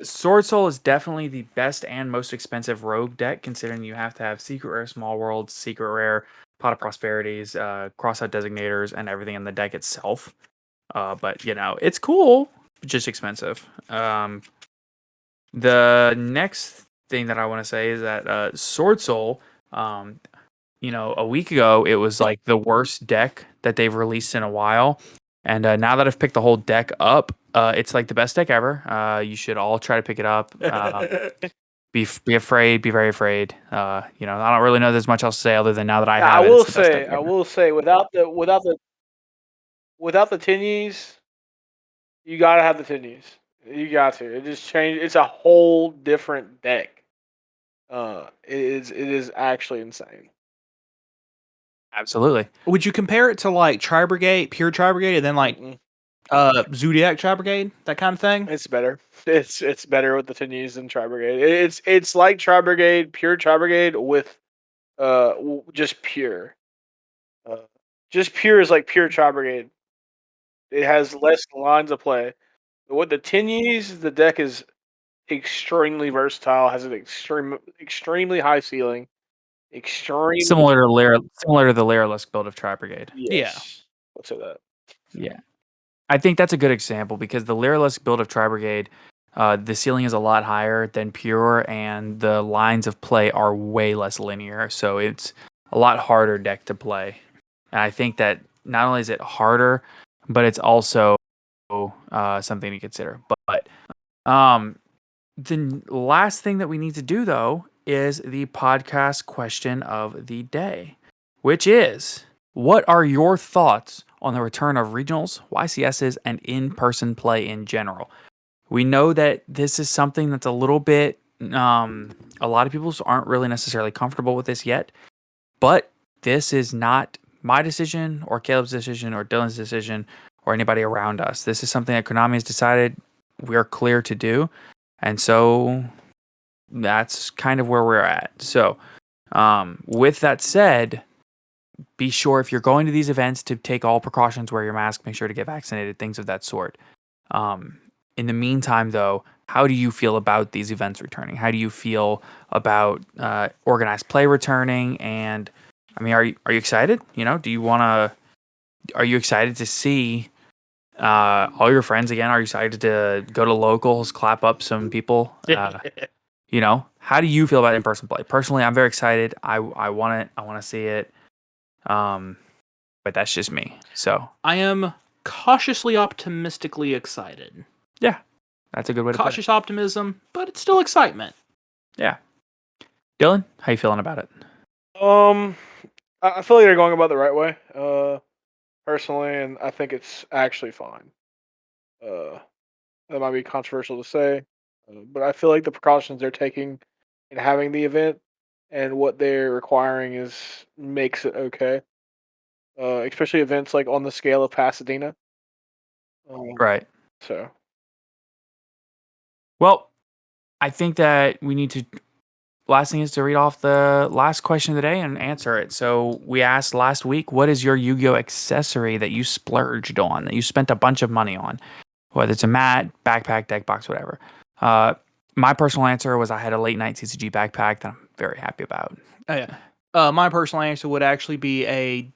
Sword Soul is definitely the best and most expensive rogue deck, considering you have to have Secret Rare Small Worlds, Secret Rare, Pot of Prosperities, Crossout Designators, and everything in the deck itself. But, it's cool, just expensive. The next thing that I want to say is that Sword Soul, a week ago, it was like the worst deck that they've released in a while. And now that I've picked the whole deck up, it's like the best deck ever. You should all try to pick it up. Be afraid, be very afraid. I don't really know there's much else to say other than now that I have it. I will say, without the Tinies, you gotta have the Tinies. You got to. It just changed. It's a whole different deck. It is actually insane. Absolutely. would you compare it to like Tri Brigade, pure Tri Brigade, and then like Zodiac Tri Brigade, that kind of thing? It's better. It's better with the Tinies than Tri Brigade. It's like Tri Brigade, pure Tri Brigade with just pure. Just pure is like pure Tri Brigade. It has less lines of play. With the Tinies, the deck is extremely versatile. Has an extremely high ceiling. Extreme. Similar to the Lyrilisk build of Tri Brigade. Yes. Let's say that. Yeah. I think that's a good example because the Lyrilisk build of Tri Brigade, the ceiling is a lot higher than Pure, and the lines of play are way less linear. So it's a lot harder deck to play. And I think that not only is it harder, but it's also something to consider. But the last thing that we need to do, though, is the podcast question of the day, which is, what are your thoughts on the return of regionals, YCSs, and in-person play in general? We know that this is something that's a little bit, a lot of people aren't really necessarily comfortable with this yet, but this is not my decision or Caleb's decision or Dylan's decision or anybody around us. This is something that Konami has decided we're clear to do. And so that's kind of where we're at. So with that said, be sure if you're going to these events to take all precautions, wear your mask, make sure to get vaccinated, things of that sort. In the meantime, though, how do you feel about these events returning? How do you feel about organized play returning? And I mean, are you excited? Do you want to? Are you excited to see all your friends again? Are you excited to go to locals, clap up some people? How do you feel about in-person play? Personally, I'm very excited. I want it. I want to see it. But that's just me. So I am cautiously optimistically excited. yeah, That's a good way to put it. Cautious optimism, but it's still excitement. Yeah. Dylan, how you feeling about it? I feel like they're going about the right way. Personally, and I think it's actually fine. That might be controversial to say, but I feel like the precautions they're taking in having the event and what they're requiring makes it okay. Especially events like on the scale of Pasadena. Right. So Well, I think that we need to. Last thing is to read off the last question of the day and answer it. So we asked last week, what is your Yu-Gi-Oh accessory that you splurged on, that you spent a bunch of money on, whether it's a mat, backpack, deck box, whatever. My personal answer was I had a late night CCG backpack that I'm very happy about. Oh yeah. My personal answer would actually be a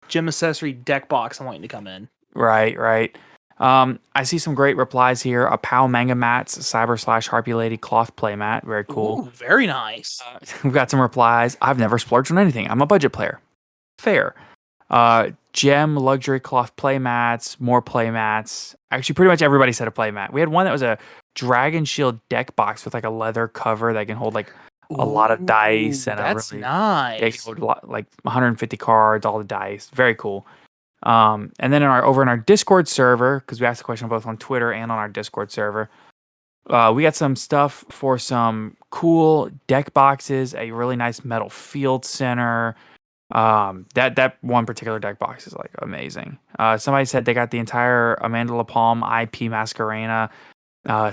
gym accessory deck box I'm waiting to come in. Right. I see some great replies here. A POW Manga Mats, Cyber/Harpy Lady cloth playmat. Very cool. Ooh, very nice. We've got some replies. I've never splurged on anything. I'm a budget player. Fair. Gem luxury cloth playmats, more playmats. Actually, pretty much everybody said a playmat. We had one that was a Dragon Shield deck box with like a leather cover that can hold like a lot of dice and that's a really nice. it can hold like 150 cards, all the dice. Very cool. And then over in our Discord server, because we asked the question both on Twitter and on our Discord server, we got some stuff for some cool deck boxes, a really nice metal field center. That one particular deck box is like amazing. Somebody said they got the entire Amanda LaPalme IP Masquerena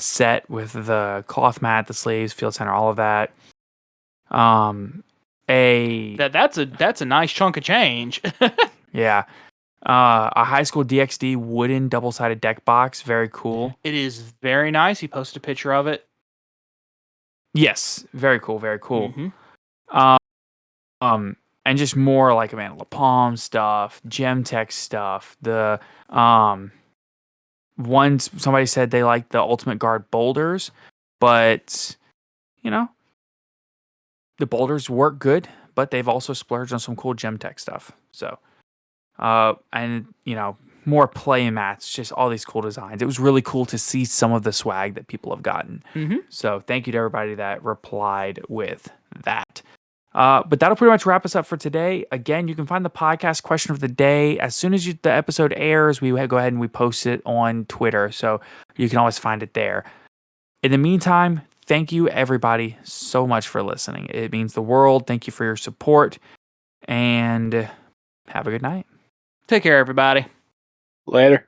set with the cloth mat, the sleeves, field center, all of that. That's a nice chunk of change. Yeah. A high school DxD wooden double-sided deck box, very cool. It is very nice. He posted a picture of it. Yes, very cool. Mhm. And just more like Amanda LaPalme stuff, Gemtech stuff. The somebody said they like the Ultimate Guard boulders, but you know, the boulders work good, but they've also splurged on some cool Gemtech stuff. So, and you know, more play mats, just all these cool designs. It was really cool to see some of the swag that people have gotten. Mhm. So thank you to everybody that replied with that. But that'll pretty much wrap us up for today. Again, you can find the podcast question of the day as soon as the episode airs. We go ahead and we post it on Twitter, so you can always find it there. In the meantime, thank you everybody so much for listening. It means the world. Thank you for your support, and have a good night. Take care, everybody. later.